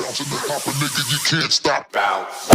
Bouncing the hopper, nigga, you can't stop. Bounce.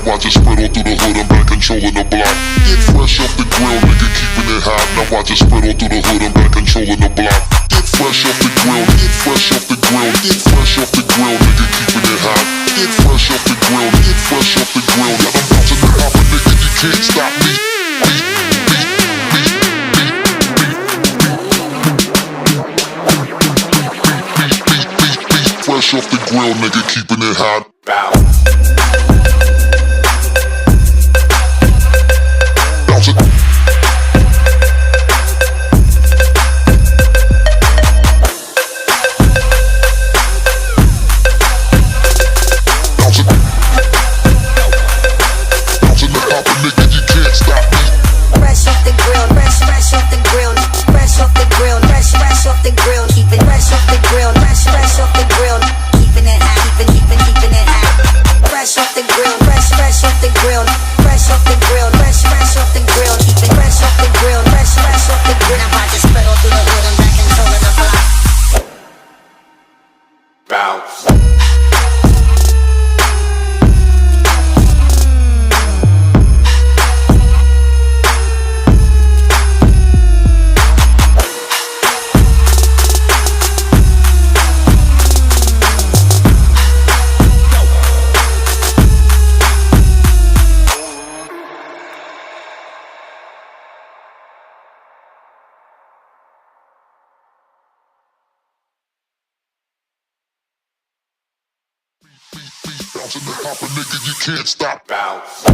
I just spread all through the hood, I'm back controlling the block. Get fresh off the grill, nigga, keeping it hot. Now I just spread all through the hood, I'm back controlling the block. Get fresh off the grill, get fresh off the grill, get fresh off the grill, nigga, keeping it hot. Get fresh off the grill, get fresh off the grill. Yeah, I'm bouncing the hopper, nigga, you can't stop me. Fresh off the grill, nigga, keeping it hot. Bow. Bouncing the hopper, nigga, you can't stop. Bounce.